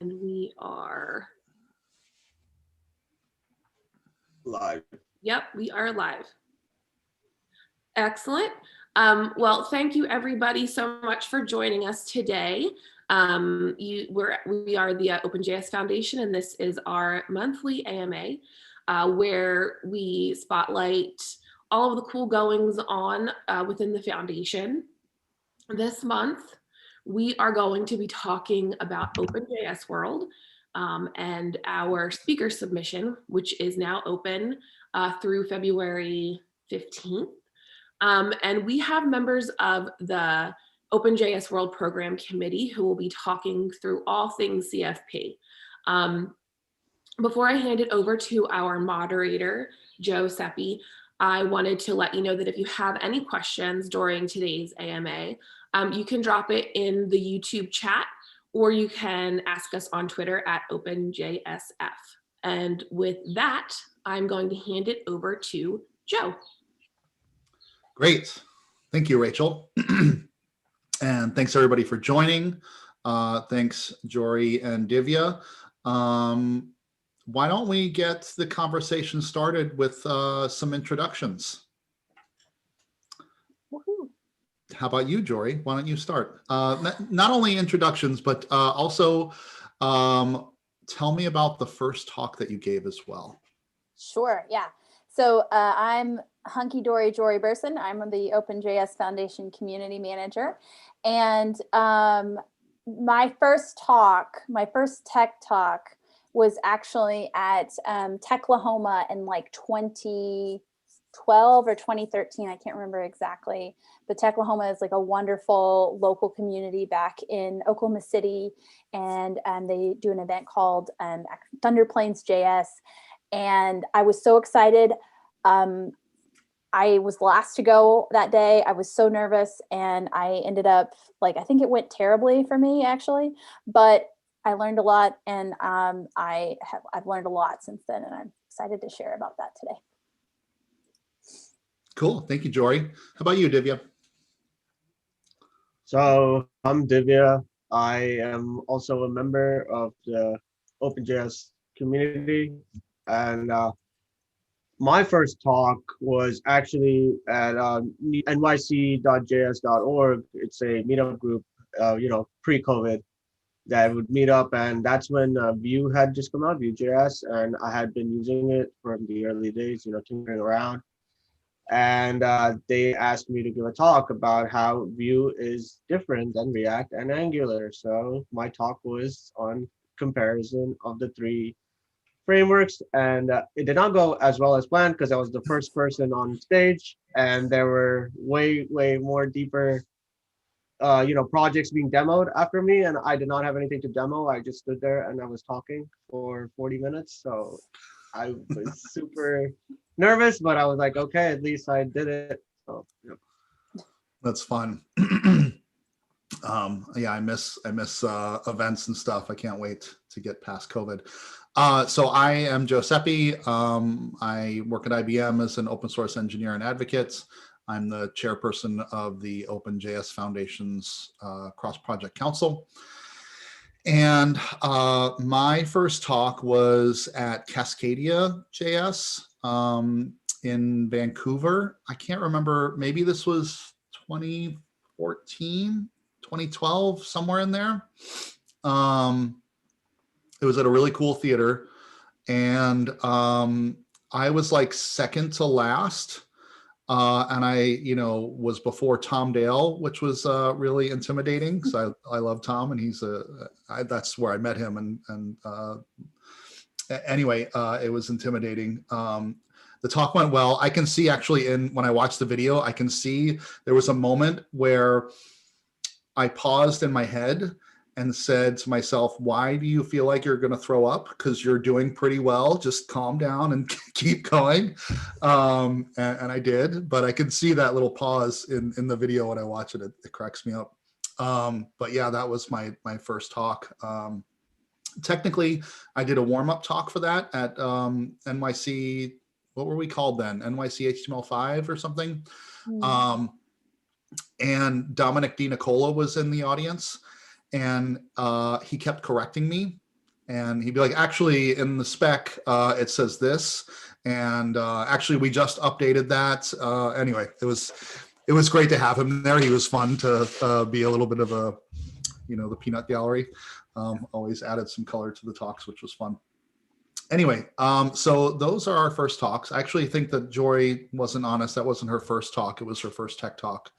we are live. Yep, we are live. Excellent. Well, thank you everybody so much for joining us today. We are the OpenJS Foundation, and this is our monthly AMA where we spotlight all of the cool goings on within the foundation. This month, we are going to be talking about OpenJS World and our speaker submission, which is now open through February 15th. And we have members of the OpenJS World Program Committee who will be talking through all things CFP. Before I hand it over to our moderator, Joe Seppi, I wanted to let you know that if you have any questions during today's AMA, you can drop it in the YouTube chat, or you can ask us on Twitter at OpenJSF. And with that, I'm going to hand it over to Joe. Great. Thank you, Rachel. And thanks everybody for joining. Thanks, Jory and Divya. Why don't we get the conversation started with some introductions? Woohoo. How about you, Jory? Why don't you start? Not only introductions, but also tell me about the first talk that you gave as well. Sure, yeah. So I'm Hunky Dory Jory Burson. I'm the OpenJS Foundation Community Manager. And my first tech talk was actually at Techlahoma in like 2012 or 2013. I can't remember exactly. But Techlahoma is like a wonderful local community back in Oklahoma City. And they do an event called Thunder Plains JS. And I was so excited. I was last to go that day. I was so nervous, and I ended up, like, I think it went terribly for me actually, but I learned a lot, and I've learned a lot since then, and I'm excited to share about that today. Cool, thank you, Jory. How about you, Divya? So I'm Divya. I am also a member of the OpenJS community, and my first talk was actually at nyc.js.org. It's a meetup group, pre-COVID, that would meet up, and that's when Vue had just come out, Vue.js, and I had been using it from the early days, tinkering around. And they asked me to give a talk about how Vue is different than React and Angular. So my talk was on comparison of the three frameworks, and it did not go as well as planned because I was the first person on stage, and there were way more deeper projects being demoed after me, and I did not have anything to demo. I just stood there and I was talking for 40 minutes, so I was super nervous, but I was like, okay, at least I did it. So yeah. That's fun. Yeah, I miss events and stuff. I can't wait to get past COVID. So I am Joe Seppi. I work at IBM as an open source engineer and advocate. I'm the chairperson of the OpenJS Foundation's Cross-Project Council. And my first talk was at Cascadia JS in Vancouver. I can't remember, maybe this was 2014, 2012, somewhere in there. It was at a really cool theater, and I was like second to last, and I, was before Tom Dale, which was really intimidating because I love Tom, and that's where I met him, and anyway, it was intimidating. The talk went well. I can see actually when I watched the video, I can see there was a moment where I paused in my head and said to myself, why do you feel like you're going to throw up? Because you're doing pretty well. Just calm down and keep going. And I did, but I could see that little pause in the video when I watch it. It cracks me up. But yeah, that was my first talk. Technically, I did a warm-up talk for that at NYC. What were we called then? NYC HTML5 or something. And Dominic DiNicola was in the audience, and he kept correcting me and he'd be like, actually in the spec, it says this. And actually we just updated that. Anyway, it was great to have him there. He was fun to be a little bit of a, the peanut gallery. Always added some color to the talks, which was fun. Anyway, so those are our first talks. I actually think that Jory wasn't honest. That wasn't her first talk. It was her first tech talk.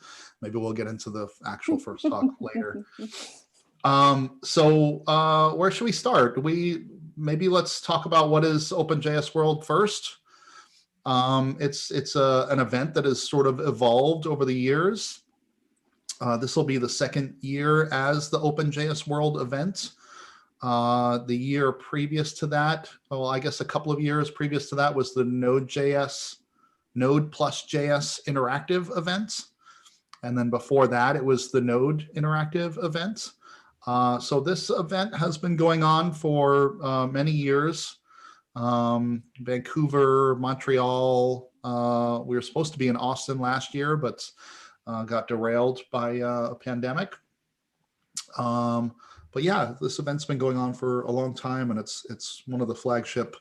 Maybe we'll get into the actual first talk later. So where should we start? Maybe let's talk about what is OpenJS World first. It's an event that has sort of evolved over the years. This will be the second year as the OpenJS World event. The year previous to that, well, I guess a couple of years previous to that was the Node plus JS interactive event. And then before that, it was the Node interactive event. So this event has been going on for many years. Vancouver, Montreal, we were supposed to be in Austin last year, but got derailed by a pandemic. But yeah, this event's been going on for a long time, and it's one of the flagship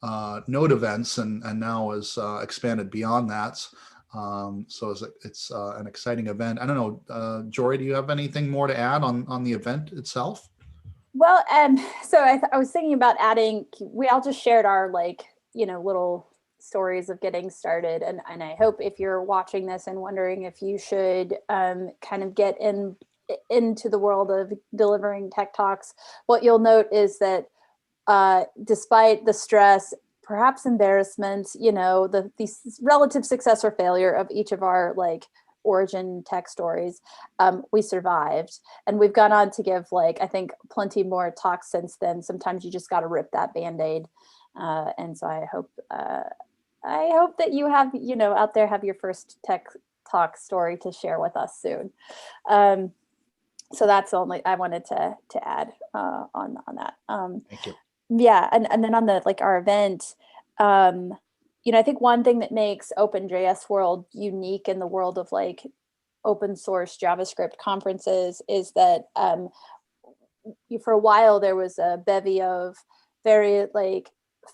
Node events, and now is expanded beyond that. So it's an exciting event. I don't know, Jory, do you have anything more to add on the event itself? Well, so I was thinking about adding. We all just shared our little stories of getting started, and I hope if you're watching this and wondering if you should kind of get into the world of delivering tech talks, what you'll note is that despite the stress, perhaps embarrassment, the relative success or failure of each of our origin tech stories, we survived, and we've gone on to give I think plenty more talks since then. Sometimes you just got to rip that Band-Aid, and so I hope that you have out there have your first tech talk story to share with us soon. So that's only I wanted to add on that. Thank you. Yeah, and then on the our event, I think one thing that makes OpenJS World unique in the world of open source JavaScript conferences is that for a while there was a bevy of very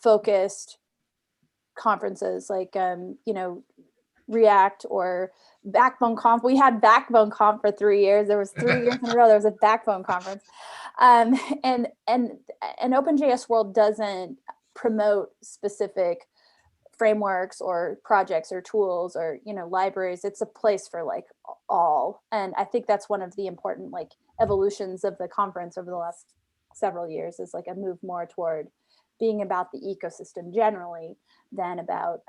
focused conferences React or Backbone Conf. We had Backbone Conf for 3 years. There was 3 years in a row there was a Backbone conference, and OpenJS World doesn't promote specific frameworks or projects or tools or libraries. It's a place for all, and I think that's one of the important evolutions of the conference over the last several years is a move more toward being about the ecosystem generally than about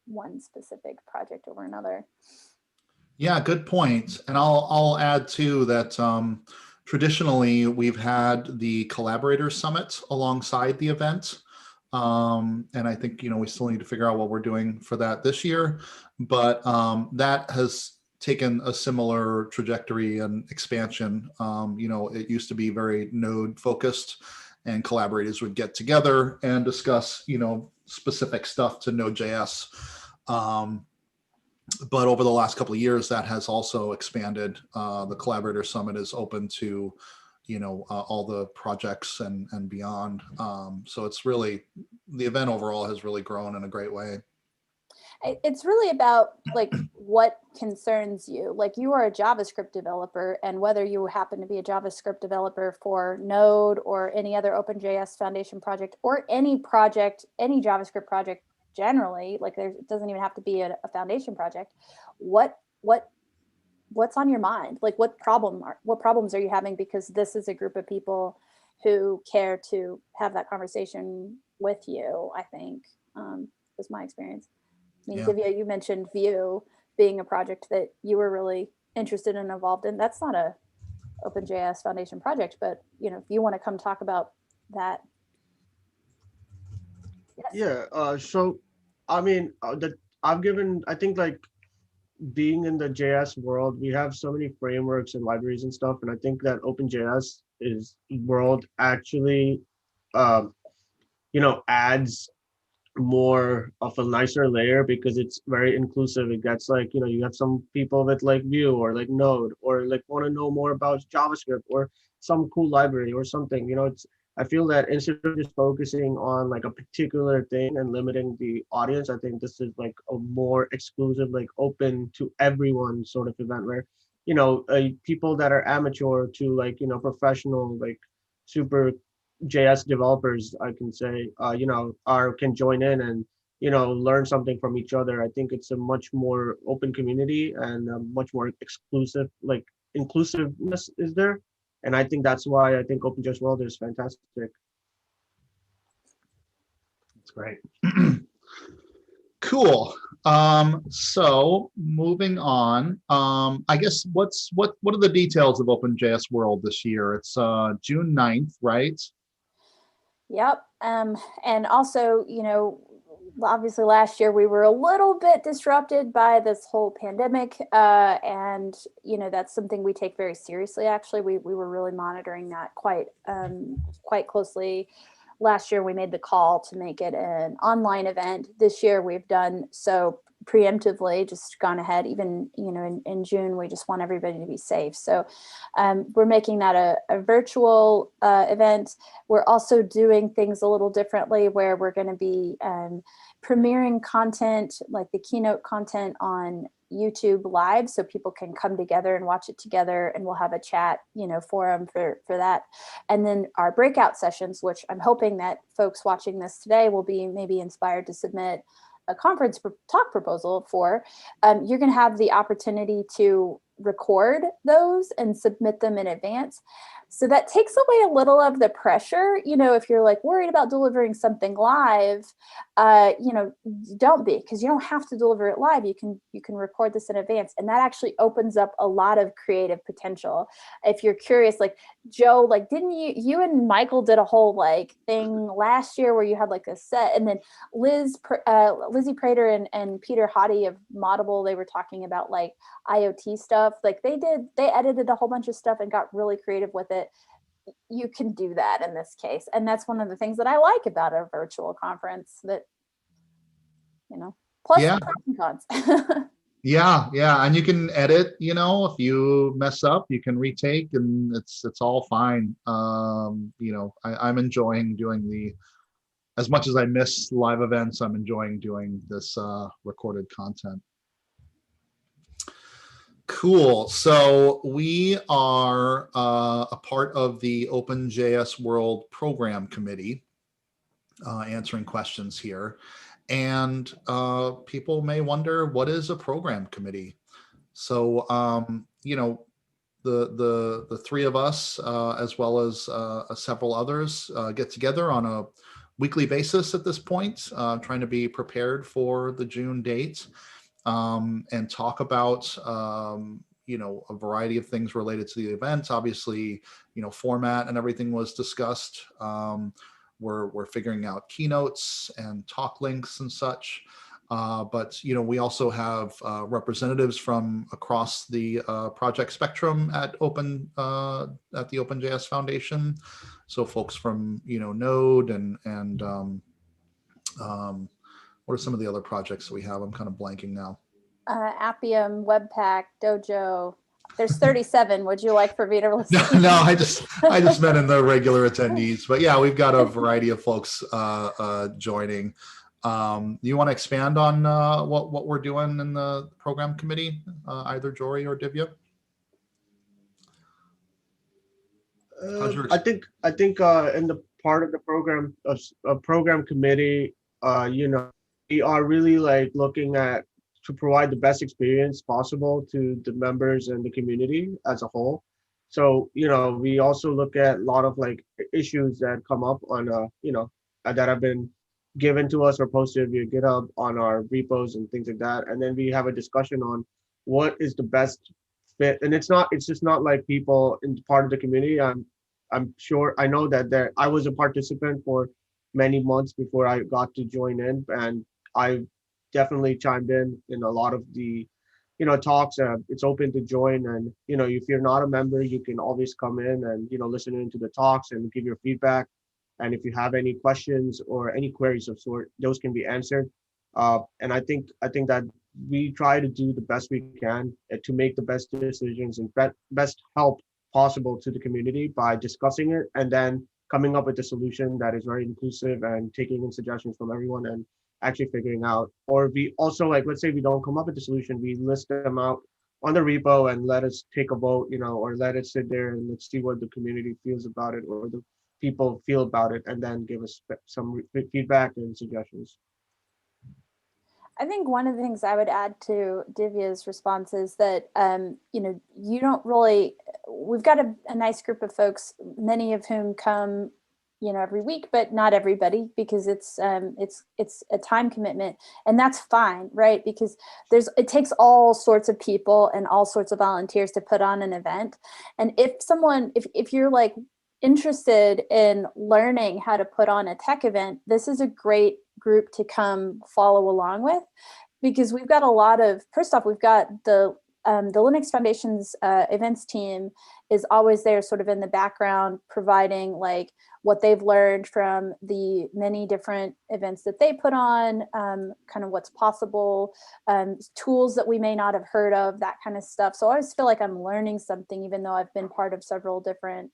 one specific project over another. Yeah, good point. And I'll add too that traditionally we've had the Collaborator Summit alongside the event. And I think, we still need to figure out what we're doing for that this year, but that has taken a similar trajectory and expansion. It used to be very Node focused, and collaborators would get together and discuss, specific stuff to Node.js. But over the last couple of years, that has also expanded. The Collaborator Summit is open to, all the projects and beyond. So it's really, the event overall has really grown in a great way. It's really about what concerns you. You are a JavaScript developer, and whether you happen to be a JavaScript developer for Node or any other OpenJS Foundation project or any project, any JavaScript project generally, it doesn't even have to be a foundation project. What's on your mind? What problems are you having? Because this is a group of people who care to have that conversation with you, I think, was my experience. I mean, yeah. Divya, you mentioned Vue being a project that you were really interested and involved in. That's not a OpenJS Foundation project, but if you want to come talk about that. Yes. Yeah. So, I mean, I think being in the JS world, we have so many frameworks and libraries and stuff, and I think that OpenJS world actually, adds more of a nicer layer because it's very inclusive. It gets like, you have some people with like Vue or like Node or like want to know more about JavaScript or some cool library or something. I feel that instead of just focusing on like a particular thing and limiting the audience, I think this is like a more exclusive, like open to everyone sort of event where, people that are amateur to like, professional, like super JS developers, I can say, can join in and, learn something from each other. I think it's a much more open community and a much more exclusive, like inclusiveness is there. And I think that's why I think OpenJS World is fantastic. That's great. Cool. So moving on, I guess what are the details of OpenJS World this year? It's June 9th, right? Yep. And also, obviously last year we were a little bit disrupted by this whole pandemic. And, that's something we take very seriously. Actually, we were really monitoring that quite closely. Last year, we made the call to make it an online event. This year, we've done so preemptively, just gone ahead. Even in June, we just want everybody to be safe. So we're making that a virtual event. We're also doing things a little differently, where we're going to be premiering content, like the keynote content, on YouTube live, so people can come together and watch it together, and we'll have a chat forum for that. And then our breakout sessions, which I'm hoping that folks watching this today will be maybe inspired to submit a conference talk proposal for. You're going to have the opportunity to record those and submit them in advance. So that takes away a little of the pressure. If you're like worried about delivering something live, don't be, because you don't have to deliver it live. You can record this in advance, and that actually opens up a lot of creative potential. If you're curious, like Joe, like didn't you and Michael did a whole like thing last year where you had like a set, and then Lizzie Prater and Peter Hottie of Moddable, they were talking about like IoT stuff. Like they edited a whole bunch of stuff and got really creative with it. You can do that in this case. And that's one of the things that I like about a virtual conference, that, plus Yeah. the pros and cons. Yeah, and you can edit, if you mess up, you can retake, and it's all fine. I'm enjoying doing as much as I miss live events, I'm enjoying doing this recorded content. Cool. So we are a part of the OpenJS World Program Committee, answering questions here. And people may wonder, what is a program committee? So, the three of us, as well as several others, get together on a weekly basis at this point, trying to be prepared for the June date. And talk about, a variety of things related to the event. Obviously, format and everything was discussed. We're figuring out keynotes and talk links and such. But we also have representatives from across the project spectrum at the OpenJS Foundation. So folks from Node and what are some of the other projects that we have? I'm kind of blanking now. Appium, Webpack, Dojo. There's 37. Would you like for me to listen? No, I just meant in the regular attendees. But yeah, we've got a variety of folks joining. You want to expand on what we're doing in the program committee, either Jory or Divya? I think in the part of the program committee, we are really like looking at to provide the best experience possible to the members and the community as a whole. So we also look at a lot of like issues that come up on that have been given to us or posted via GitHub on our repos and things like that, and then we have a discussion on what is the best fit. And it's just not like people in part of the community. I'm sure, I know that I was a participant for many months before I got to join in, and I definitely chimed in a lot of the talks. It's open to join, and if you're not a member, you can always come in and listen into the talks and give your feedback. And if you have any questions or any queries of sort, those can be answered. And I think that we try to do the best we can to make the best decisions and best help possible to the community by discussing it and then coming up with a solution that is very inclusive and taking in suggestions from everyone and actually figuring out. Or we also, like, let's say we don't come up with a solution, we list them out on the repo and let us take a vote, or let it sit there and let's see what the community feels about it or the people feel about it, and then give us some feedback and suggestions. I think one of the things I would add to Divya's response is that, you don't really, we've got a nice group of folks, many of whom come, every week, but not everybody, because it's a time commitment, and that's fine, right? Because it takes all sorts of people and all sorts of volunteers to put on an event. And if you're like interested in learning how to put on a tech event, this is a great group to come follow along with, because we've got a lot of, first off, we've got the Linux Foundation's events team is always there sort of in the background, providing like what they've learned from the many different events that they put on, kind of what's possible, tools that we may not have heard of, that kind of stuff. So I always feel like I'm learning something, even though I've been part of several different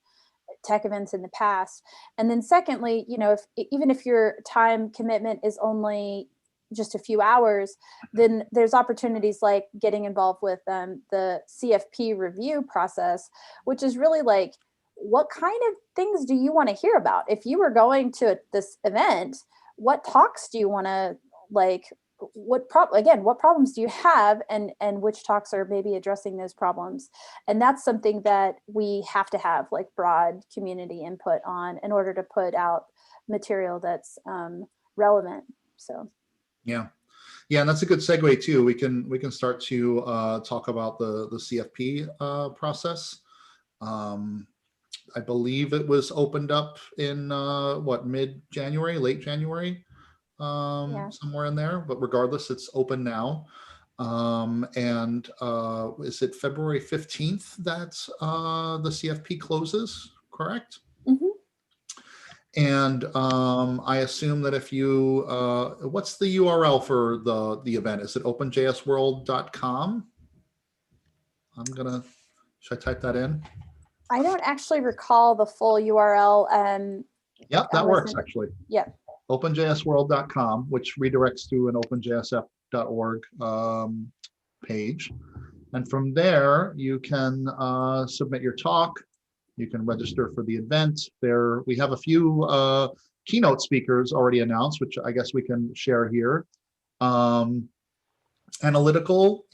tech events in the past. And then secondly, even if your time commitment is only just a few hours, then there's opportunities like getting involved with the CFP review process, which is really like, what kind of things do you want to hear about? If you were going to this event, what talks do you want to like? What problems do you have, and which talks are maybe addressing those problems? And that's something that we have to have like broad community input on in order to put out material that's relevant. So yeah, and that's a good segue too. We can start to talk about the CFP process. I believe it was opened up in mid-January, late January. Somewhere in there, but regardless, it's open now. And is it February 15th that the CFP closes, correct? Mm-hmm. And I assume that if you, what's the URL for the event? Is it openjsworld.com? Should I type that in? I don't actually recall the full URL. Yep, that works actually. Yeah. openjsworld.com, which redirects to an openjsf.org page. And from there, you can submit your talk. You can register for the event. We have a few keynote speakers already announced, which I guess we can share here. Anna Lytical,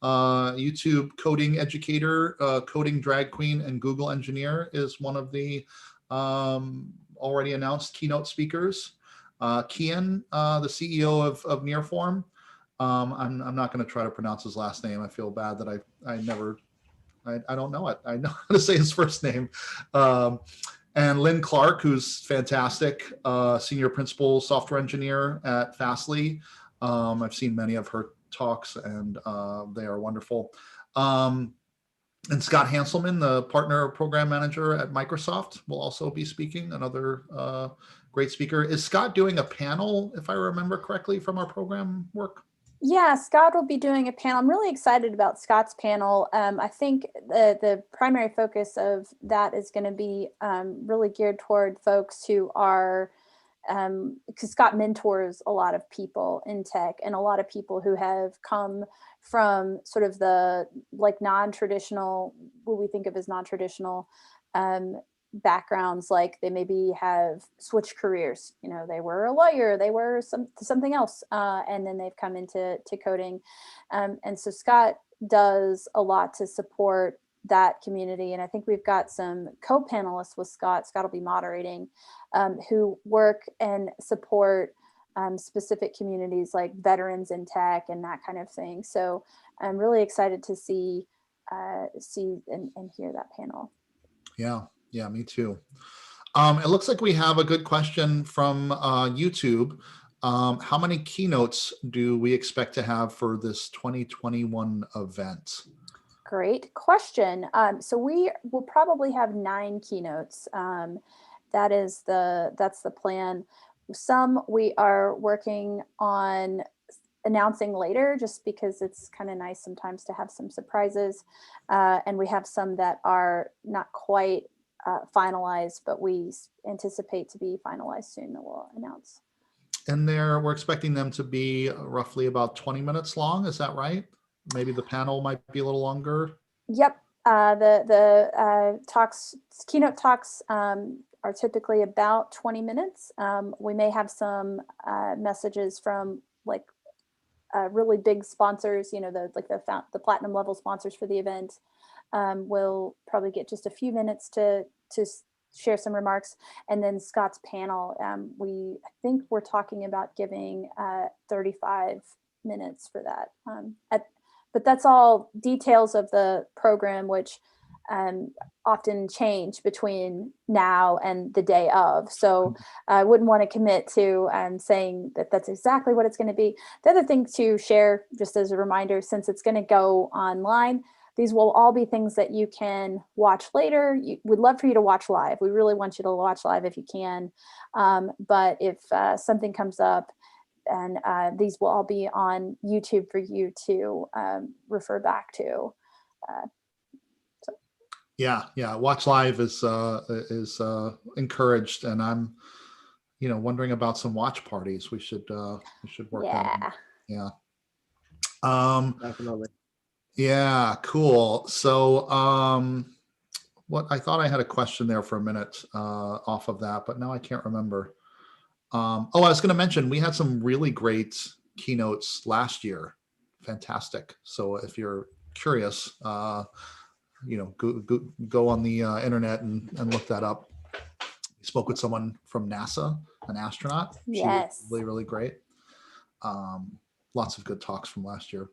YouTube coding educator, coding drag queen, and Google engineer is one of the already announced keynote speakers. Kian, the CEO of Nearform. I'm not going to try to pronounce his last name. I feel bad that I don't know it. I know how to say his first name. And Lynn Clark, who's fantastic, senior principal software engineer at Fastly. I've seen many of her talks, and they are wonderful. And Scott Hanselman, the partner program manager at Microsoft, will also be speaking, another great speaker. Is Scott doing a panel, if I remember correctly, from our program work? Yeah, Scott will be doing a panel. I'm really excited about Scott's panel. I think the primary focus of that is going to be really geared toward folks who are, because Scott mentors a lot of people in tech, and a lot of people who have come from sort of the like non-traditional, what we think of as non-traditional backgrounds. Like they maybe have switched careers, they were a lawyer, they were something else, and then they've come into coding. And so Scott does a lot to support that community. And I think we've got some co-panelists with Scott. Scott will be moderating, who work and support specific communities like veterans in tech and that kind of thing. So I'm really excited to see and hear that panel. Yeah, me too. It looks like we have a good question from YouTube. How many keynotes do we expect to have for this 2021 event? Great question. So we will probably have 9 keynotes. That's the plan. Some we are working on announcing later, just because it's kind of nice sometimes to have some surprises. And we have some that are not quite finalized, but we anticipate to be finalized soon, that we'll announce. And we're expecting them to be roughly about 20 minutes long. Is that right? Maybe the panel might be a little longer. Yep. The keynote talks are typically about 20 minutes. We may have some messages from like really big sponsors, the platinum level sponsors for the event. We'll probably get just a few minutes to share some remarks. And then Scott's panel, I think we're talking about giving 35 minutes for that. But that's all details of the program, which often change between now and the day of. So I wouldn't want to commit to saying that that's exactly what it's going to be. The other thing to share, just as a reminder, since it's going to go online, these will all be things that you can watch later. We'd love for you to watch live. We really want you to watch live if you can. But if something comes up, and these will all be on YouTube for you to refer back to. Yeah, watch live is encouraged, and I'm, wondering about some watch parties. We should work on. Yeah. Definitely. Yeah, cool. So what I thought I had a question there for a minute off of that, but now I can't remember. I was going to mention we had some really great keynotes last year. Fantastic. So if you're curious, go on the internet and look that up. We spoke with someone from NASA, an astronaut. Yes. She was really, really great. Lots of good talks from last year.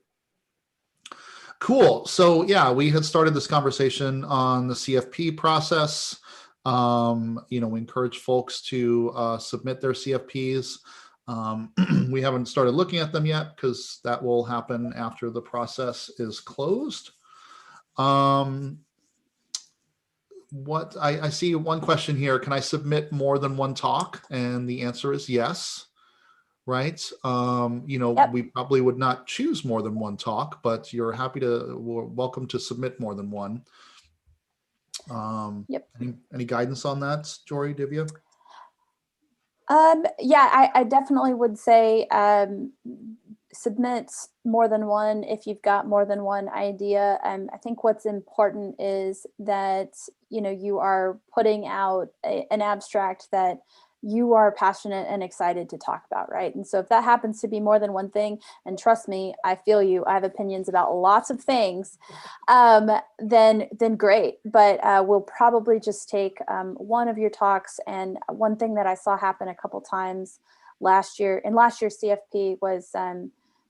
Cool. So yeah, we had started this conversation on the CFP process. We encourage folks to submit their CFPs. We haven't started looking at them yet because that will happen after the process is closed. What I see one question here, can I submit more than one talk? And the answer is yes. Right. Yep. We probably would not choose more than one talk, but you're we're welcome to submit more than one. Yep. Any guidance on that, Jory, Divya? Yeah, I definitely would say submit more than one if you've got more than one idea. I think what's important is that you are putting out an abstract that you are passionate and excited to talk about, right? And so if that happens to be more than one thing, and trust me, I feel you, I have opinions about lots of things, then great. But we'll probably just take one of your talks. And one thing that I saw happen a couple times last year's CFP was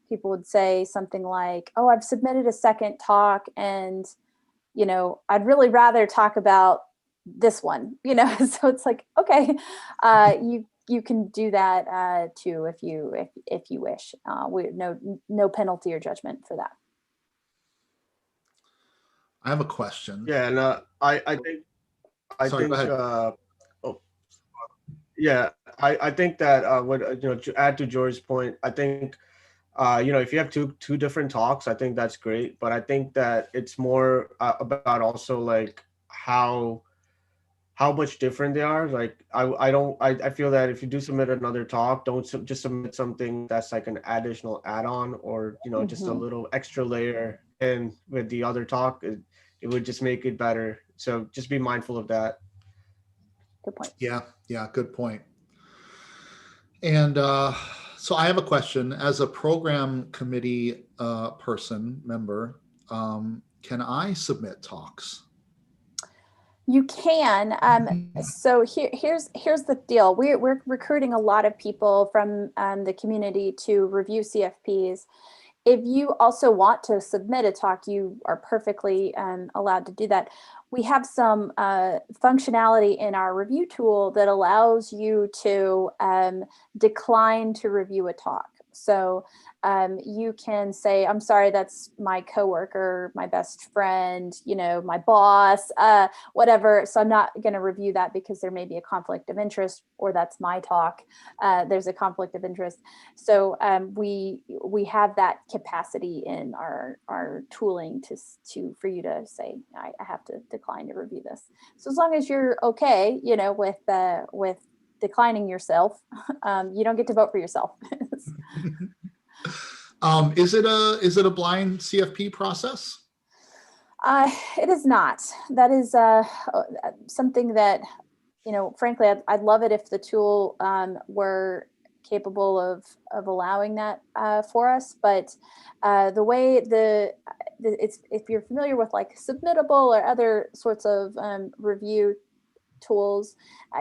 people would say something like, oh, I've submitted a second talk and, I'd really rather talk about this one, so it's like, okay, you can do that too if you wish. No penalty or judgment for that. I have a question. Yeah, and I think that what to add to George's point, I think if you have two different talks, I think that's great, but I think that it's more about also like how much different they are. Like I feel that if you do submit another talk, don't just submit something that's like an additional add-on or just a little extra layer in with the other talk. It would just make it better. So just be mindful of that. Good point. Yeah, good point. And so I have a question. As a program committee member, can I submit talks? You can. So here's the deal. We're recruiting a lot of people from the community to review CFPs. If you also want to submit a talk, you are perfectly allowed to do that. We have some functionality in our review tool that allows you to decline to review a talk. So you can say, I'm sorry, that's my coworker, my best friend, you know, my boss, whatever. So I'm not going to review that because there may be a conflict of interest, or that's my talk. There's a conflict of interest. So we have that capacity in our tooling for you to say, I have to decline to review this. So as long as you're okay, you know, with declining yourself, you don't get to vote for yourself. Is it a blind CFP process? It is not. That is something that, you know, frankly, I'd love it if the tool were capable of allowing that for us. But the way it's, if you're familiar with like Submittable or other sorts of review tools,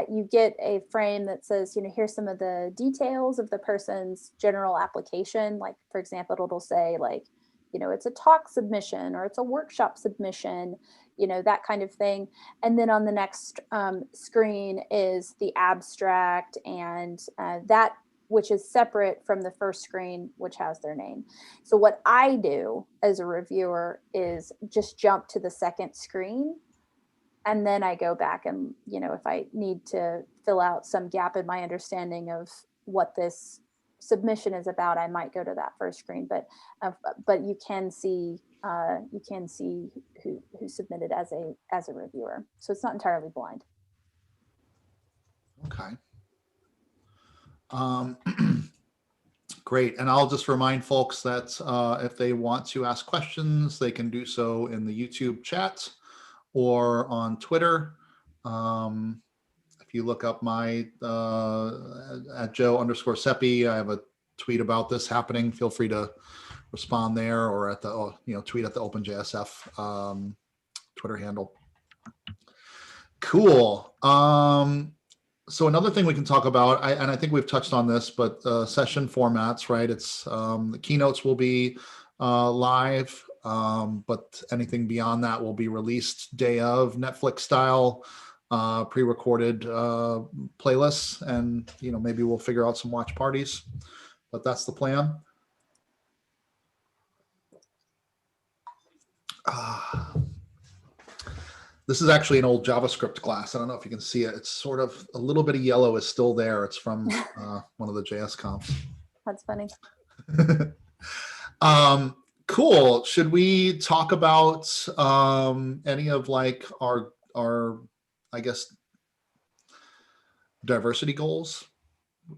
you get a frame that says, you know, here's some of the details of the person's general application. Like, for example, it'll say like, you know, it's a talk submission or it's a workshop submission, you know, that kind of thing. And then on the next screen is the abstract, and that, which is separate from the first screen, which has their name. So what I do as a reviewer is just jump to the second screen. And then I go back and, you know, if I need to fill out some gap in my understanding of what this submission is about, I might go to that first screen. But you can see who submitted as a reviewer. So it's not entirely blind. Okay. Great. And I'll just remind folks that if they want to ask questions, they can do so in the YouTube chat or on Twitter. If you look up my at Joe_Seppi, I have a tweet about this happening. Feel free to respond there, or at the tweet at the OpenJSF Twitter handle. Cool. So another thing we can talk about, and I think we've touched on this, but session formats, right? It's the keynotes will be live. But anything beyond that will be released day of, Netflix style, pre-recorded playlists, and maybe we'll figure out some watch parties, but that's the plan. This is actually an old JavaScript class. I don't know if you can see it. It's sort of a little bit of yellow is still there. It's from one of the JS comps. That's funny. Cool. Should we talk about any of like our I guess diversity goals?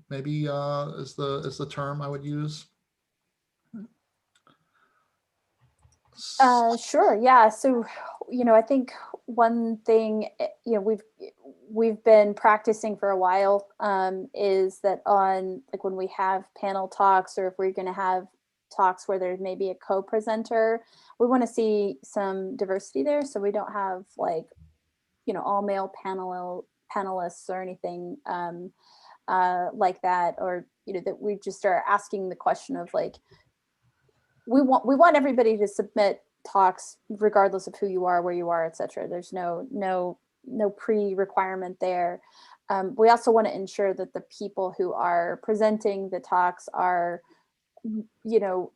Maybe is the term I would use. Sure. Yeah. So, I think one thing, we've been practicing for a while is that on like when we have panel talks, or if we're going to have talks where there's maybe a co-presenter, we want to see some diversity there. So we don't have like, all male panelists or anything like that, or, that we just start asking the question of like, we want everybody to submit talks regardless of who you are, where you are, etc. There's no pre-requirement there. We also want to ensure that the people who are presenting the talks are,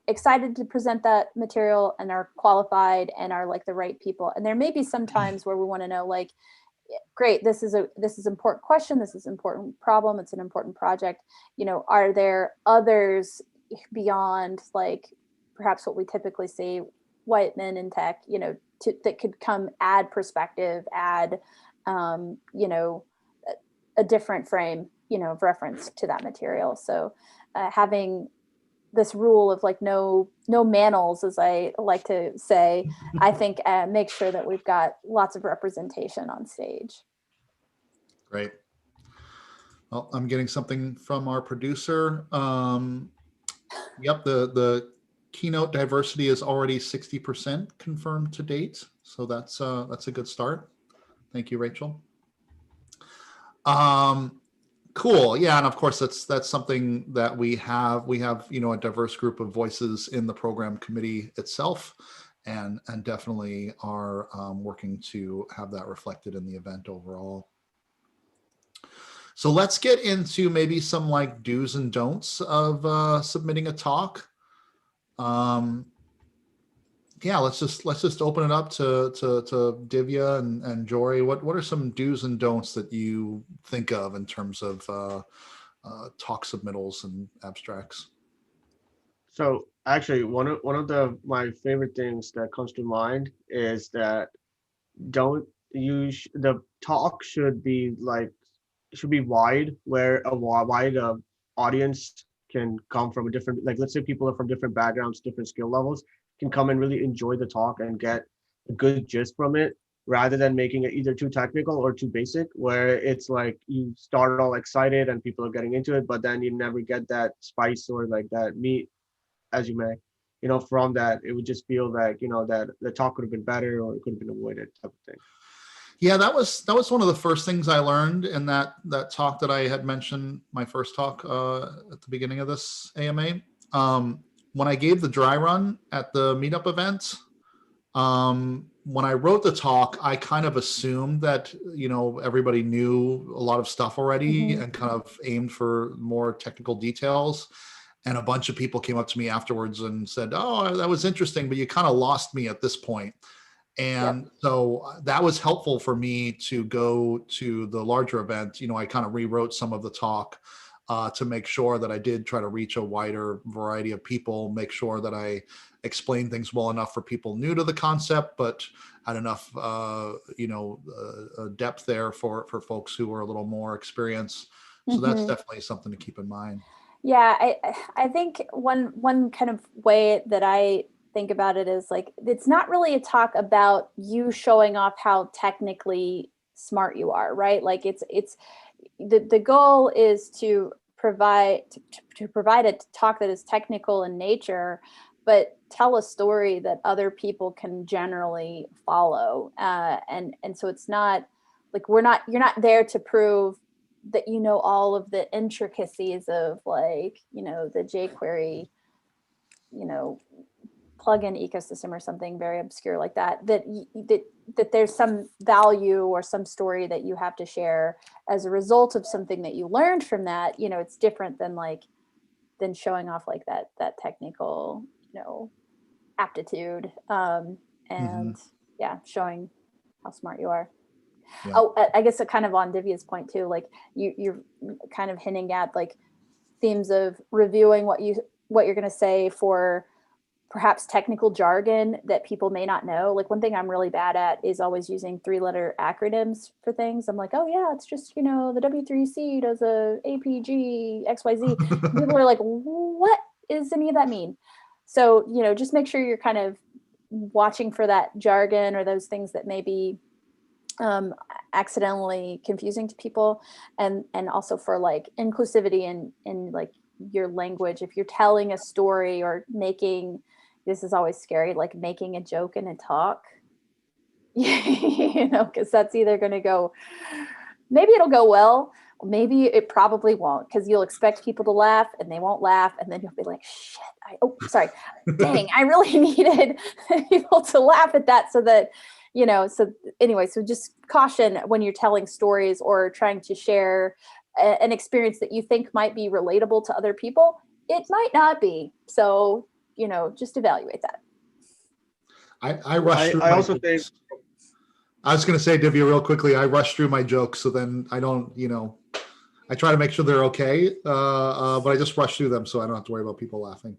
excited to present that material and are qualified and are like the right people. And there may be some times where we want to know, like, great, this is an important question, this is an important problem, it's an important project. Are there others beyond like perhaps what we typically see, white men in tech, that could come add perspective, add, a different frame, of reference to that material. So having this rule of like no manels, as I like to say, I think make sure that we've got lots of representation on stage. Great. Well, I'm getting something from our producer. Yep, the Keynote diversity is already 60% confirmed to date, so that's a good start. Thank you, Rachel. Cool. Yeah, and of course that's something that we have. We have a diverse group of voices in the program committee itself, and definitely are working to have that reflected in the event overall. So let's get into maybe some like do's and don'ts of submitting a talk. Yeah, let's just open it up to Divya and Jory. What are some do's and don'ts that you think of in terms of talk submittals and abstracts? So actually, one of my favorite things that comes to mind is that don't use the talk should be wide, where a wide audience can come from a different, like let's say people are from different backgrounds, different skill levels, can come and really enjoy the talk and get a good gist from it, rather than making it either too technical or too basic, where it's like you start all excited and people are getting into it, but then you never get that spice or like that meat, as you may, from that. It would just feel like, that the talk could have been better or it could have been avoided, type of thing. Yeah, that was one of the first things I learned in that talk that I had mentioned, my first talk at the beginning of this AMA. When I gave the dry run at the meetup event, when I wrote the talk, I kind of assumed that, everybody knew a lot of stuff already and kind of aimed for more technical details. And a bunch of people came up to me afterwards and said, "Oh, that was interesting, but you kind of lost me at this point." And so that was helpful for me to go to the larger event. I kind of rewrote some of the talk to make sure that I did try to reach a wider variety of people, make sure that I explained things well enough for people new to the concept, but had enough, depth there for folks who were a little more experienced. So that's definitely something to keep in mind. Yeah, I think one kind of way that I think about it is like, it's not really a talk about you showing off how technically smart you are, right? Like it's the goal is to provide a talk that is technical in nature, but tell a story that other people can generally follow. And so it's not like you're not there to prove that you know all of the intricacies of like, the jQuery, plugin ecosystem or something very obscure like that there's some value or some story that you have to share as a result of something that you learned from that. It's different than showing off like that technical, aptitude, and showing how smart you are. Yeah. Oh, I guess kind of on Divya's point too, like you're kind of hinting at like themes of reviewing what you're going to say for perhaps technical jargon that people may not know. Like one thing I'm really bad at is always using 3-letter acronyms for things. I'm like, oh yeah, it's just, the W3C does a APG XYZ. People are like, what does any of that mean? So, just make sure you're kind of watching for that jargon or those things that may be accidentally confusing to people, and also for like inclusivity in like your language. If you're telling a story or making, this is always scary, like making a joke in a talk, because that's either going to go, maybe it'll go well, maybe it probably won't, because you'll expect people to laugh and they won't laugh, and then you'll be like, shit, dang, I really needed people to laugh at that so that, so anyway, so just caution when you're telling stories or trying to share an experience that you think might be relatable to other people. It might not be. So, just evaluate that. I rushed through. I also think, I was going to say, Divya, real quickly, I rushed through my jokes, so then I don't, I try to make sure they're okay, but I just rush through them so I don't have to worry about people laughing.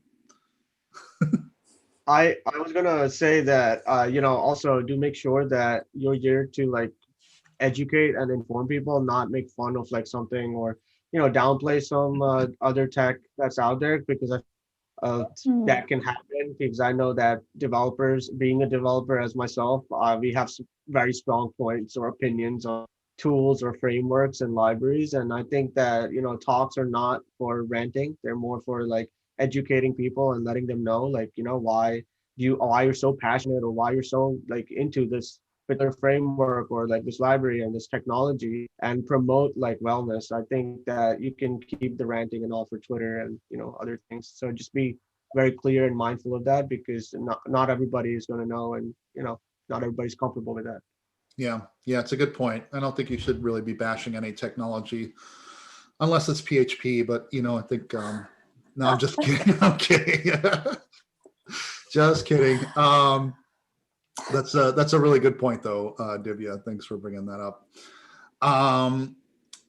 I was gonna say that also do make sure that you're here to like educate and inform people, not make fun of like something or downplay some other tech that's out there, because that can happen, because I know that developers, being a developer as myself, we have some very strong points or opinions on tools or frameworks and libraries, and I think that talks are not for ranting, they're more for like educating people and letting them know like why you're so passionate or why you're so like into this particular framework or like this library and this technology, and promote like wellness. I think that you can keep the ranting and all for Twitter and other things. So just be very clear and mindful of that, because not everybody is going to know, and not everybody's comfortable with that. Yeah, it's a good point. I don't think you should really be bashing any technology unless it's PHP, but I think, no, I'm just kidding. I'm kidding. Just kidding. That's a really good point though, Divya. Thanks for bringing that up.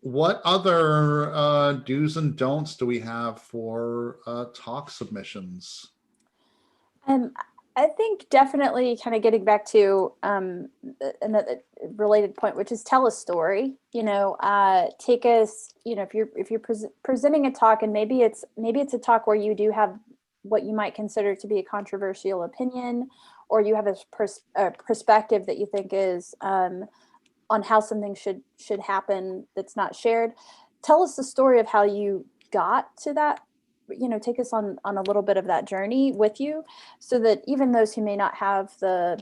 What other do's and don'ts do we have for talk submissions? I think definitely kind of getting back to another related point, which is tell a story. Take us. If you're presenting a talk, and maybe it's a talk where you do have what you might consider to be a controversial opinion, or you have a perspective that you think is on how something should happen that's not shared. Tell us the story of how you got to that. Take us on a little bit of that journey with you, so that even those who may not have the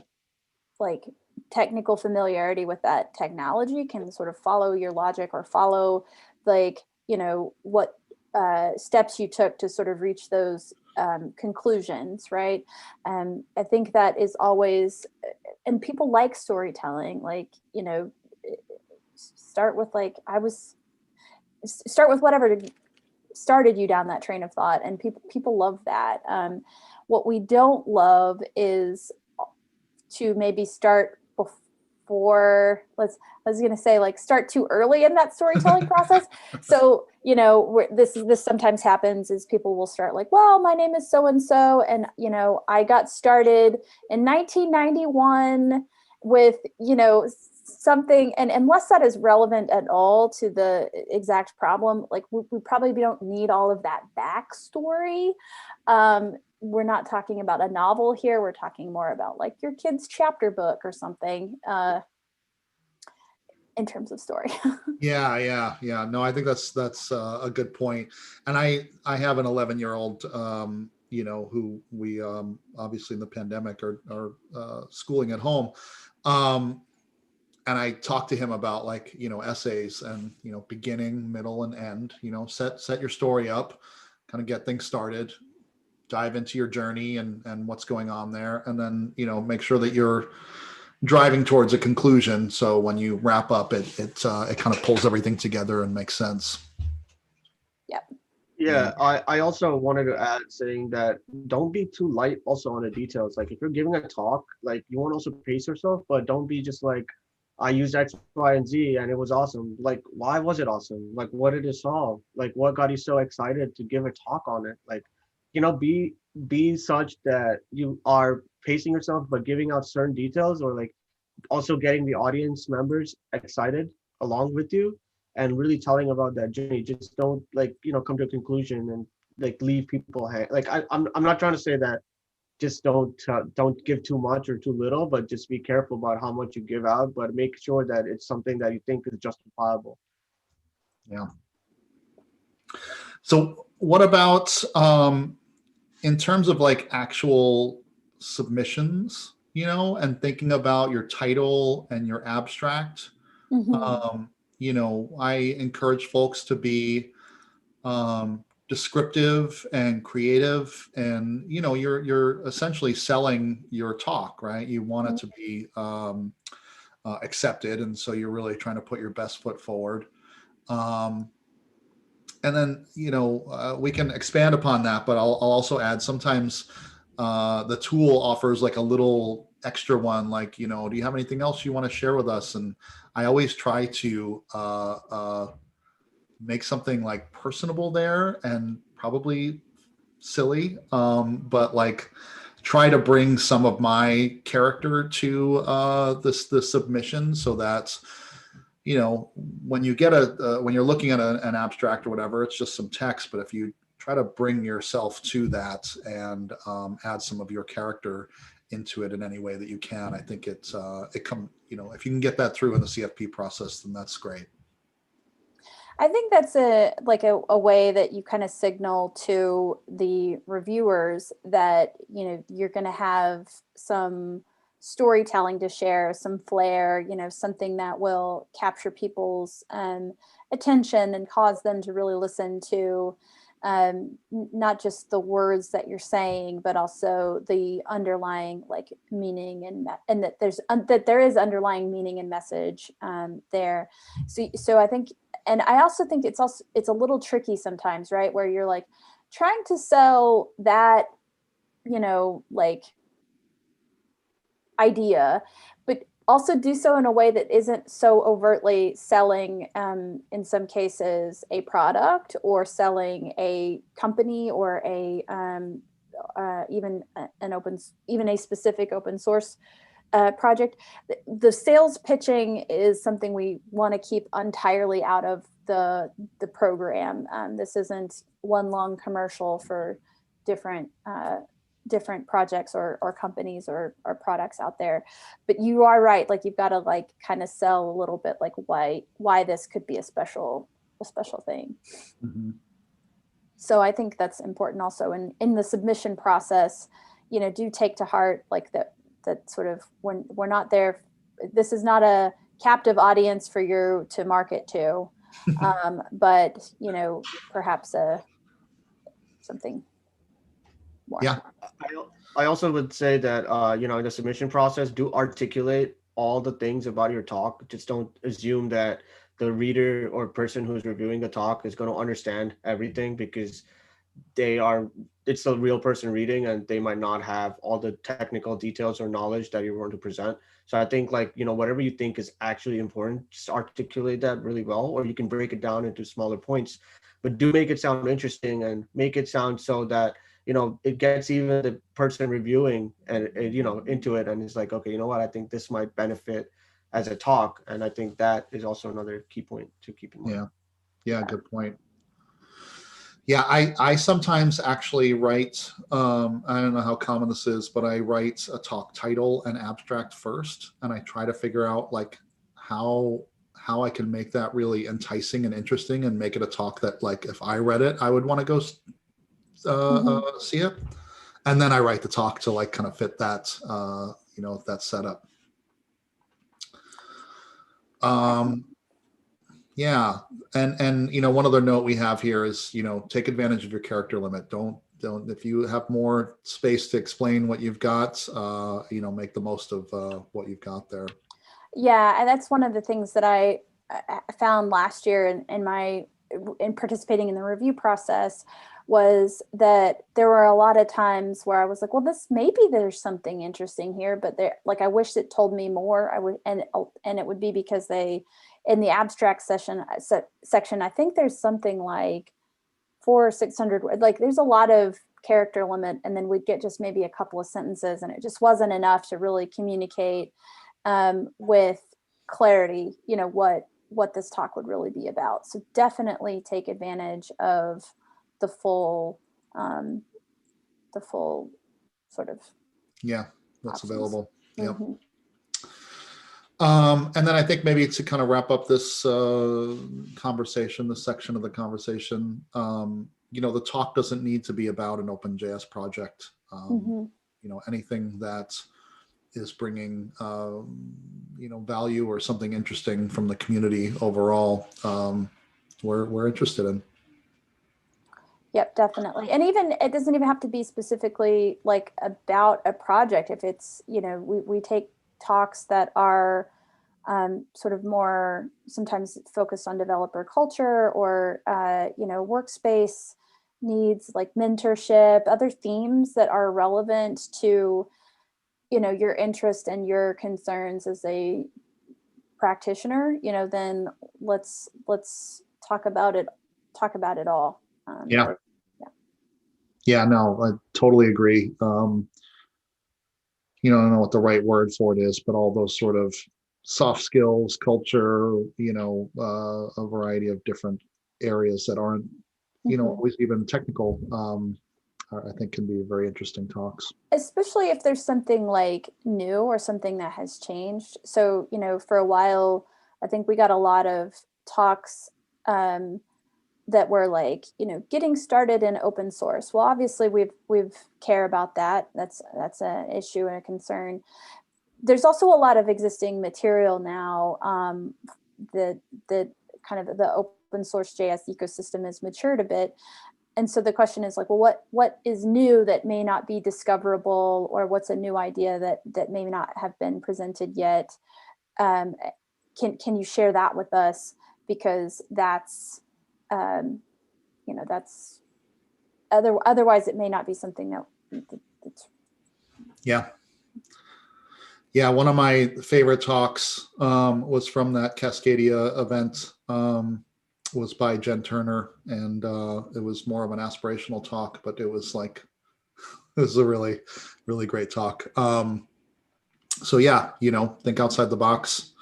technical familiarity with that technology can sort of follow your logic, or follow what steps you took to sort of reach those conclusions, right? I think that is always, and people like storytelling, start with whatever started you down that train of thought, and people love that. What we don't love is to maybe start before, I was going to say start too early in that storytelling process. So, this sometimes happens, is people will start well, my name is so-and-so, and, I got started in 1991 with, something, and unless that is relevant at all to the exact problem, we probably don't need all of that backstory. We're not talking about a novel here. We're talking more about your kid's chapter book or something, in terms of story. Yeah. No, I think that's a good point. And I have an 11-year-old, who we obviously in the pandemic are schooling at home. And I talked to him about essays and, beginning, middle, and end, set your story up, kind of get things started, dive into your journey and what's going on there. And then, make sure that you're driving towards a conclusion. So when you wrap up, it kind of pulls everything together and makes sense. Yep. Yeah, I also wanted to add, saying that don't be too light also on the details. If you're giving a talk, you want to also pace yourself, but don't be just I used X, Y, and Z and it was awesome. Why was it awesome? What did it solve? What got you so excited to give a talk on it? Be such that you are pacing yourself, but giving out certain details, or also getting the audience members excited along with you and really telling about that journey. Just don't come to a conclusion and leave people hang. I'm not trying to say that just don't give too much or too little, but just be careful about how much you give out, but make sure that it's something that you think is justifiable. Yeah. So what about in terms of actual submissions, and thinking about your title and your abstract? Mm-hmm. I encourage folks to be descriptive and creative, and you're essentially selling your talk, right? You want it to be accepted, and so you're really trying to put your best foot forward. And then we can expand upon that, but I'll also add, sometimes the tool offers a little extra one, do you have anything else you want to share with us? And I always try to make something personable there, and probably silly, but try to bring some of my character to the submission, so that when you get when you're looking at an abstract or whatever, it's just some text, but if you try to bring yourself to that and add some of your character into it in any way that you can, I think if you can get that through in the CFP process, then that's great. I think that's a way that you kind of signal to the reviewers that, you're going to have some storytelling to share, some flair, something that will capture people's attention and cause them to really listen to not just the words that you're saying, but also the underlying meaning, and that there is underlying meaning and message there. So I think And I also think it's a little tricky sometimes, right? Where you're like trying to sell that, like idea, but also do so in a way that isn't so overtly selling, in some cases, a product or selling a company or even a specific open source project. The sales pitching is something we want to keep entirely out of the program. This isn't one long commercial for different projects or companies or products out there. But you are right, like you've got to like kind of sell a little bit like why this could be a special thing. Mm-hmm. So I think that's important also in the submission process, do take to heart like that sort of, when we're not there, this is not a captive audience for you to market to, but perhaps something more. Yeah. I also would say that, in the submission process, do articulate all the things about your talk. Just don't assume that the reader or person who's reviewing the talk is going to understand everything, because it's a real person reading and they might not have all the technical details or knowledge that you want to present. So I think whatever you think is actually important, just articulate that really well, or you can break it down into smaller points, but do make it sound interesting and make it sound so that it gets even the person reviewing and into it, and it's like, okay, you know what, I think this might benefit as a talk. And I think that is also another key point to keep in mind. Yeah, good point. Yeah, I sometimes actually write, I don't know how common this is, but I write a talk title and abstract first, and I try to figure out like how I can make that really enticing and interesting and make it a talk that, like, if I read it, I would want to go see it. And then I write the talk to like kind of fit that, that setup. Yeah, and one other note we have here is take advantage of your character limit. Don't if you have more space to explain what you've got, make the most of what you've got there. Yeah, and that's one of the things that I found last year in participating in the review process, was that there were a lot of times where I was like, well, maybe there's something interesting here, but I wish it told me more. And it would be because in the abstract section, I think there's something like 400 or 600 words. Like there's a lot of character limit, and then we'd get just maybe a couple of sentences, and it just wasn't enough to really communicate with clarity, what this talk would really be about. So definitely take advantage of the full sort of that's options available. Mm-hmm. And then I think maybe to kind of wrap up this conversation, this section of the conversation, the talk doesn't need to be about an OpenJS project. Anything that is bringing value or something interesting from the community overall, we're interested in. Yep, definitely. And even it doesn't even have to be specifically like about a project. If it's, we take talks that are sort of more sometimes focused on developer culture or, workspace needs, like mentorship, other themes that are relevant to, your interest and your concerns as a practitioner, then let's talk about it all. Yeah, no, I totally agree. I don't know what the right word for it is, but all those sort of soft skills, culture, a variety of different areas that aren't, always even technical, I think can be very interesting talks. Especially if there's something like new or something that has changed. So, for a while, I think we got a lot of talks that were like, getting started in open source. Well, obviously we've care about that. That's an issue and a concern. There's also a lot of existing material now that kind of the open source JS ecosystem has matured a bit. And so the question is like, well, what is new that may not be discoverable, or what's a new idea that may not have been presented yet? Can you share that with us? because that's, that's otherwise it may not be something that's. Yeah. Yeah, one of my favorite talks was from that Cascadia event. Was by Jen Turner, and it was more of an aspirational talk, but it was like, it was a really, really great talk. So yeah, think outside the box.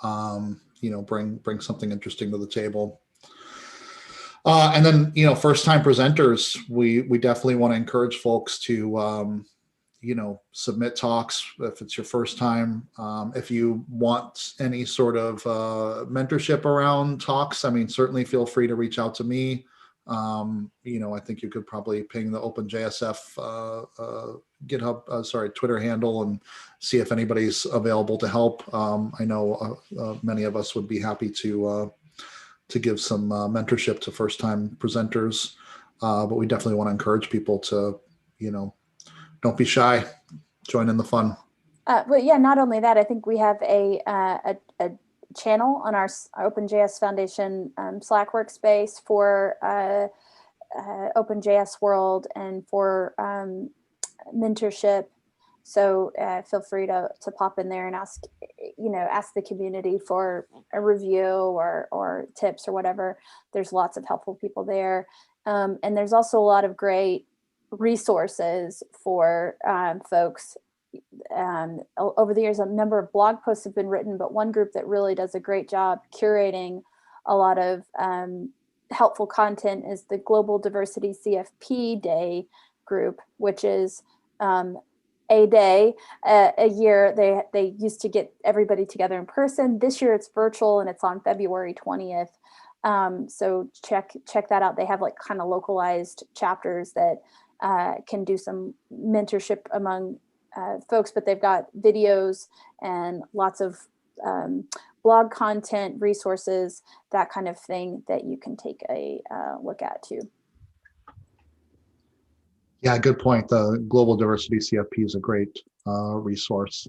Bring something interesting to the table. And then, first time presenters, we definitely want to encourage folks to, submit talks if it's your first time. If you want any sort of mentorship around talks, I mean, certainly feel free to reach out to me. I think you could probably ping the OpenJSF Twitter handle and see if anybody's available to help. I know many of us would be happy to give some mentorship to first-time presenters, but we definitely want to encourage people to, don't be shy, join in the fun. But yeah, not only that, I think we have a channel on our OpenJS Foundation Slack workspace for OpenJS World and for mentorship. So feel free to pop in there and ask the community for a review or tips or whatever. There's lots of helpful people there. And there's also a lot of great resources for folks. Over the years, a number of blog posts have been written, but one group that really does a great job curating a lot of helpful content is the Global Diversity CFP Day group, which is a day a year. They used to get everybody together in person. This year it's virtual and it's on February 20th. So check that out. They have like kind of localized chapters that can do some mentorship among folks, but they've got videos and lots of blog content, resources, that kind of thing that you can take a look at too. Yeah, good point. The Global Diversity CFP is a great resource.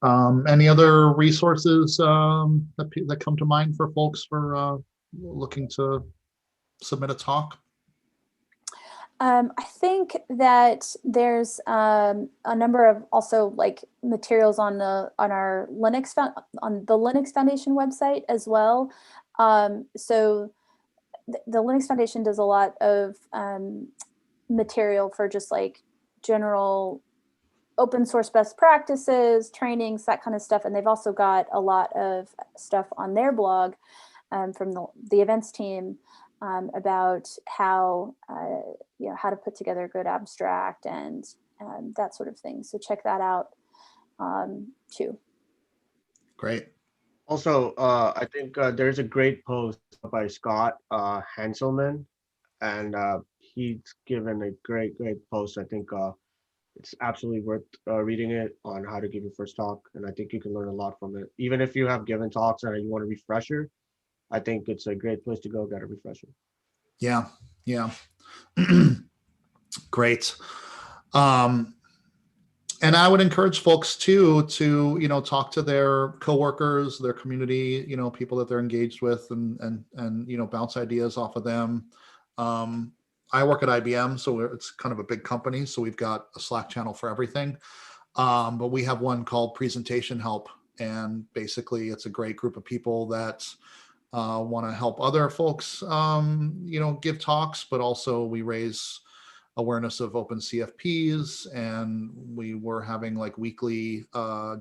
Any other resources that come to mind for folks for looking to submit a talk? I think that there's a number of also like materials on our Linux on the Linux Foundation website as well. So the Linux Foundation does a lot of material for just like general open source best practices, trainings, that kind of stuff. And they've also got a lot of stuff on their blog from the events team about how how to put together a good abstract and that sort of thing. So check that out too. Great. Also, I think there's a great post by Scott Hanselman, and he's given a great post. I think it's absolutely worth reading it on how to give your first talk, and I think you can learn a lot from it. Even if you have given talks and you want a refresher, I think it's a great place to go get a refresher. Yeah. Great. And I would encourage folks too to talk to their coworkers, their community, people that they're engaged with, and bounce ideas off of them. I work at IBM, so it's kind of a big company, so we've got a Slack channel for everything. But we have one called Presentation Help, and basically it's a great group of people that want to help other folks, give talks, but also we raise awareness of open CFPs, and we were having like weekly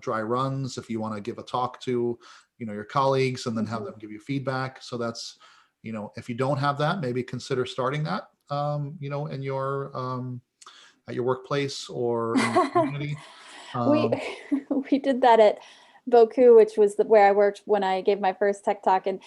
dry runs if you want to give a talk to your colleagues and then have them give you feedback. So that's if you don't have that, maybe consider starting that in your at your workplace or in your community. We did that at Boku, which was where I worked when I gave my first tech talk, and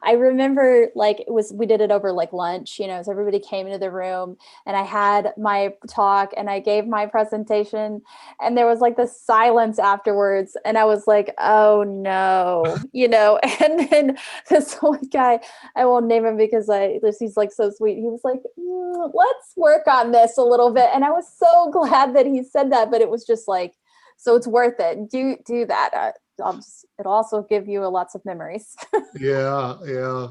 I remember like we did it over like lunch, so everybody came into the room and I had my talk and I gave my presentation and there was like this silence afterwards and I was like, oh no, and then this one guy, I won't name him because he's like so sweet. He was like, let's work on this a little bit. And I was so glad that he said that, but it was just like, so it's worth it. Do that. it'll also give you lots of memories. Yeah.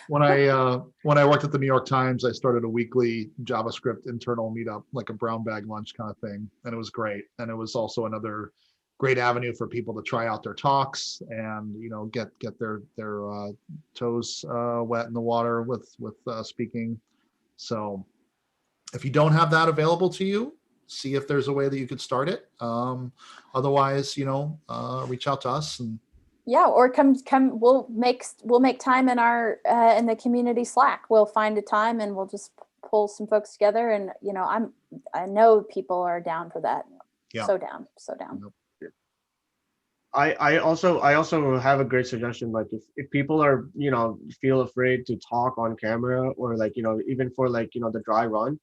When I worked at the New York Times, I started a weekly JavaScript internal meetup, like a brown bag lunch kind of thing, and it was great. And it was also another great avenue for people to try out their talks and get their toes wet in the water with speaking. So if you don't have that available to you, see if there's a way that you could start it. Otherwise, reach out to us and. Yeah, or come. We'll make time in our in the community Slack. We'll find a time and we'll just pull some folks together. And I know people are down for that. Yeah. So down. I also have a great suggestion. Like if people are feel afraid to talk on camera, or like even for like the dry run,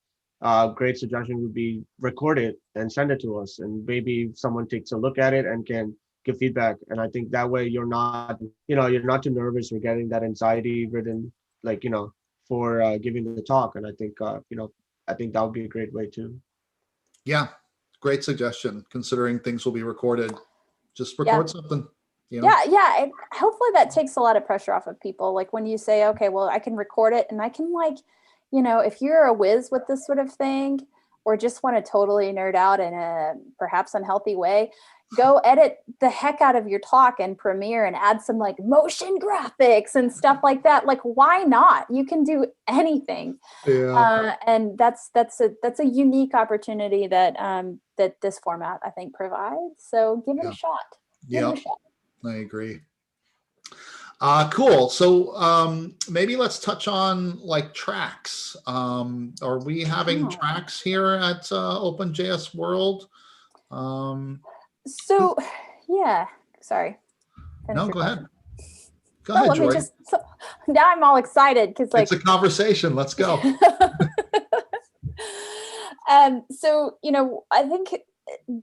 great suggestion would be record it and send it to us, and maybe someone takes a look at it and can give feedback. And I think that way you're not too nervous or getting that anxiety ridden, like for giving the talk. And I think I think that would be a great way too. Yeah, great suggestion. Considering things will be recorded, just record something. Yeah. And hopefully that takes a lot of pressure off of people. Like when you say, okay, well, I can record it, and I can if you're a whiz with this sort of thing, or just want to totally nerd out in a perhaps unhealthy way, go edit the heck out of your talk in Premiere and add some like motion graphics and stuff like that. Like, why not? You can do anything. Yeah. And that's a unique opportunity that that this format, I think, provides. So give it a shot. Yeah, I agree. Cool. So maybe let's touch on like tracks. Are we having tracks here at OpenJS World? So, yeah, sorry. No, go ahead. Go let ahead, me Joy. Now I'm all excited because like it's a conversation. Let's go. So, I think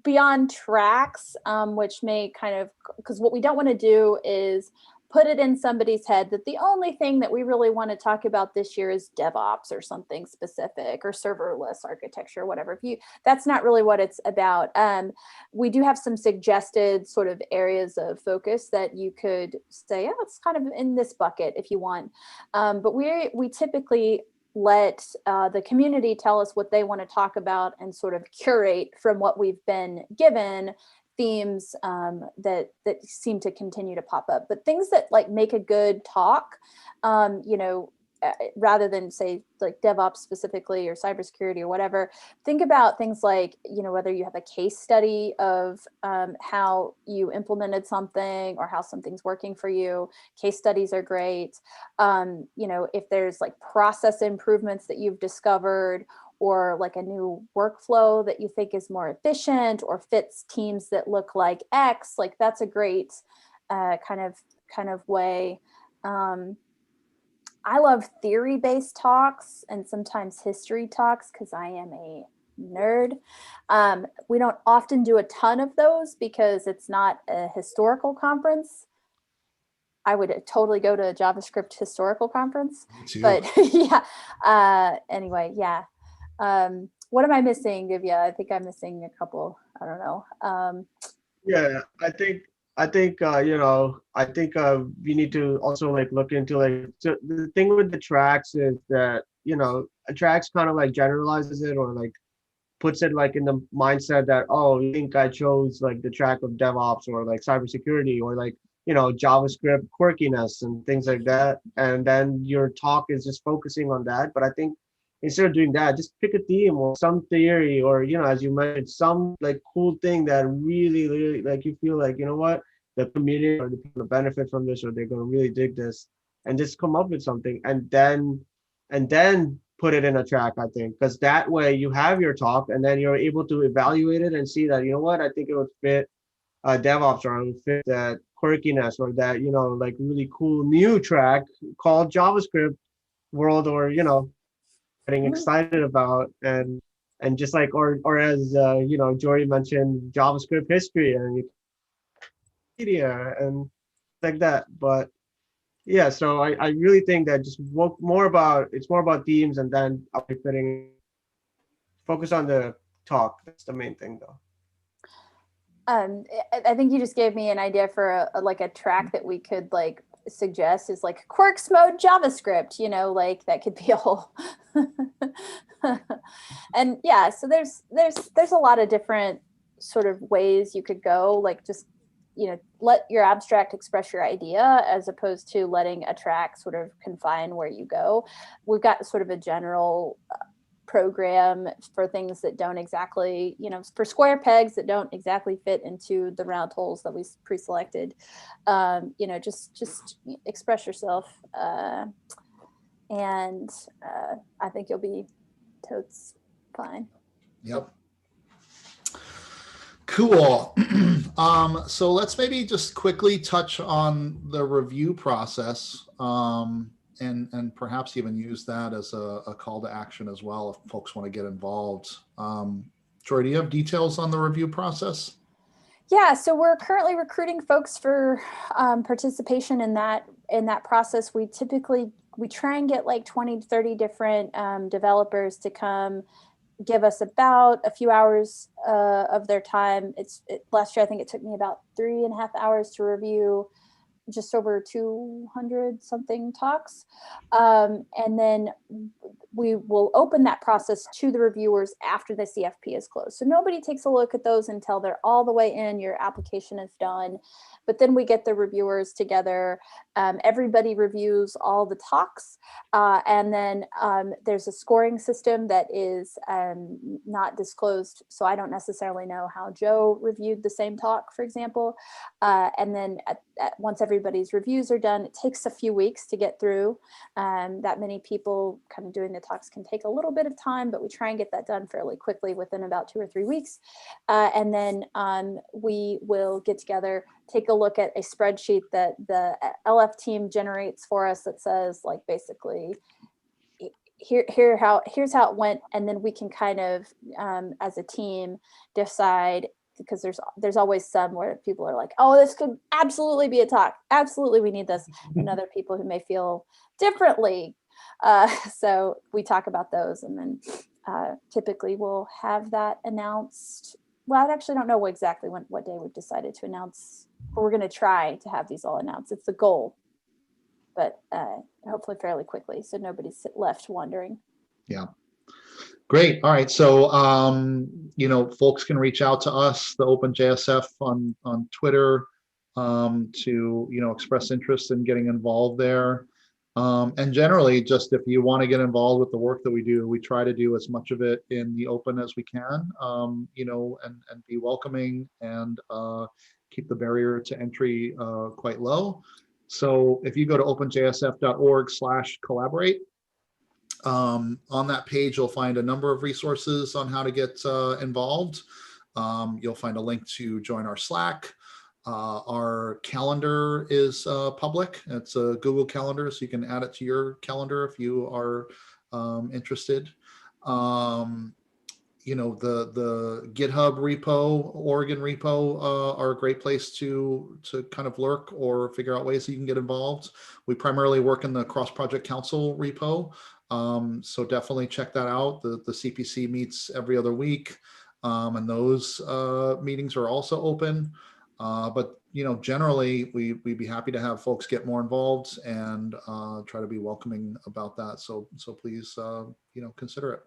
beyond tracks, which may kind of, because what we don't want to do is put it in somebody's head that the only thing that we really want to talk about this year is DevOps or something specific, or serverless architecture, whatever. That's not really what it's about. We do have some suggested sort of areas of focus that you could say, oh, it's kind of in this bucket if you want. But we typically let the community tell us what they want to talk about and sort of curate from what we've been given themes that seem to continue to pop up. But things that like make a good talk, rather than say like DevOps specifically or cybersecurity or whatever, think about things like, whether you have a case study of how you implemented something or how something's working for you. Case studies are great. If there's like process improvements that you've discovered, or like a new workflow that you think is more efficient or fits teams that look like X, like that's a great kind of way. I love theory-based talks and sometimes history talks because I am a nerd. We don't often do a ton of those because it's not a historical conference. I would totally go to a JavaScript historical conference. Me too. But anyway, yeah. What am I missing, Divya? I think I'm missing a couple. I don't know. Yeah, I think we need to also like look into like, so the thing with the tracks is that a tracks kind of like generalizes it, or like puts it like in the mindset that, oh, you think I chose like the track of DevOps or like cybersecurity or like JavaScript quirkiness and things like that, and then your talk is just focusing on that. But I think instead of doing that, just pick a theme or some theory, or as you mentioned, some like cool thing that really, really like you feel like, what, the community or the people benefit from this, or they're going to really dig this, and just come up with something, and then put it in a track. I think because that way you have your talk, and then you're able to evaluate it and see that, what, I think it would fit DevOps, or it would fit that quirkiness, or that like really cool new track called JavaScript World, or getting excited about, and just like, or as Jory mentioned, JavaScript history and media and like that. But yeah, so I really think that just it's more about themes, and then fitting, focus on the talk. That's the main thing though. I think you just gave me an idea for like a track that we could like suggest is like quirks mode JavaScript, you know, like that could be a whole and yeah, so there's a lot of different sort of ways you could go, like just, you know, let your abstract express your idea as opposed to letting a track sort of confine where you go. We've got sort of a general program for things that don't exactly, you know, for square pegs that don't exactly fit into the round holes that we pre-selected. You know, just express yourself, and I think you'll be totes fine. Yep. Cool. So let's maybe just quickly touch on the review process, and perhaps even use that as a call to action as well if folks want to get involved. Joy, do you have details on the review process? Yeah, so we're currently recruiting folks for participation in that process. We try and get like 20 to 30 different developers to come give us about a few hours of their time. Last year, I think it took me about 3.5 hours to review just over 200 something talks. And then we will open that process to the reviewers after the CFP is closed. So nobody takes a look at those until they're all the way in, your application is done. But then we get the reviewers together. Everybody reviews all the talks. And then there's a scoring system that is not disclosed. So I don't necessarily know how Joe reviewed the same talk, for example. And then once everybody's reviews are done, it takes a few weeks to get through. That many people kind of doing the talks can take a little bit of time, but we try and get that done fairly quickly within about 2 or 3 weeks. And then we will get together, take a look at a spreadsheet that the LF team generates for us that says like basically here's how it went, and then we can kind of as a team decide, because there's always some where people are like, oh, this could absolutely be a talk, absolutely we need this, and other people who may feel differently. So we talk about those, and then typically we'll have that announced. Well, I actually don't know exactly what day we've decided to announce, but we're going to try to have these all announced. It's the goal, but hopefully fairly quickly, so nobody's left wondering. Yeah. Great. All right. So, you know, folks can reach out to us, the OpenJSF on Twitter, to, you know, express interest in getting involved there. And generally, just if you want to get involved with the work that we do, we try to do as much of it in the open as we can, you know, and be welcoming and keep the barrier to entry quite low. So if you go to openjsf.org/collaborate, on that page, you'll find a number of resources on how to get involved. You'll find a link to join our Slack. Our calendar is public. It's a Google Calendar, so you can add it to your calendar if you are interested. You know, the GitHub repo, Oregon repo are a great place to kind of lurk or figure out ways that you can get involved. We primarily work in the cross-project council repo. So definitely check that out. The CPC meets every other week, and those meetings are also open. But you know, generally, we'd be happy to have folks get more involved and try to be welcoming about that. So please, you know, consider it.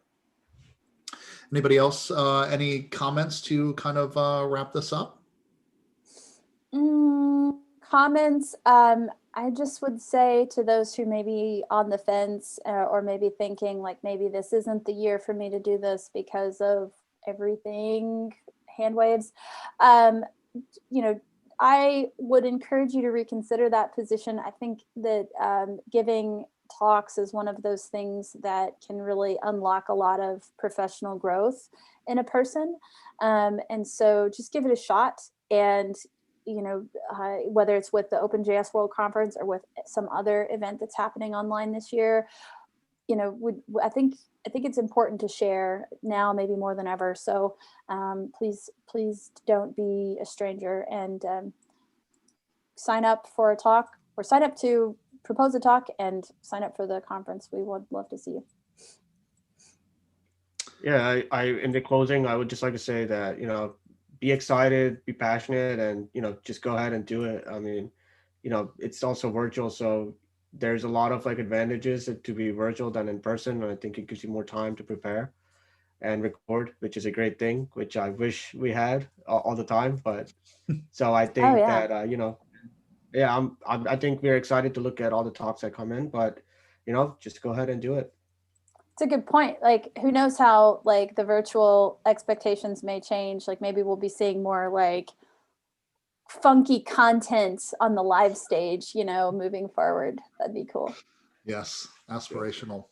Anybody else? Any comments to kind of wrap this up? Comments. I just would say to those who may be on the fence or maybe thinking like maybe this isn't the year for me to do this because of everything, hand waves. You know, I would encourage you to reconsider that position. I think that giving talks is one of those things that can really unlock a lot of professional growth in a person. And so just give it a shot. And you know, whether it's with the OpenJS World Conference or with some other event that's happening online this year, you know, I think it's important to share now, maybe more than ever. So please don't be a stranger and sign up for a talk, or sign up to propose a talk and sign up for the conference. We would love to see you. Yeah, I in the closing, I would just like to say that, you know, be excited, be passionate, and just go ahead and do it. I mean, it's also virtual, so there's a lot of like advantages to be virtual than in person, and I think it gives you more time to prepare and record, which is a great thing, which I wish we had all the time. But so I Oh think yeah. that yeah, I think we're excited to look at all the talks that come in, but just go ahead and do it. It's a good point. Like, who knows how like the virtual expectations may change. Like maybe we'll be seeing more like funky content on the live stage, moving forward. That'd be cool. Yes, aspirational.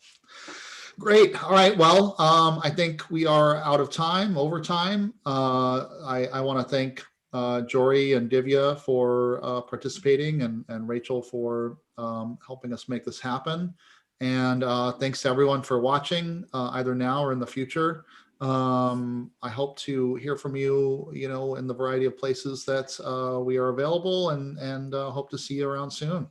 Great. All right. Well, I think we are out of time, over time. I want to thank Jory and Divya for participating, and Rachel for helping us make this happen. And thanks to everyone for watching, either now or in the future. I hope to hear from you, in the variety of places that we are available, and hope to see you around soon.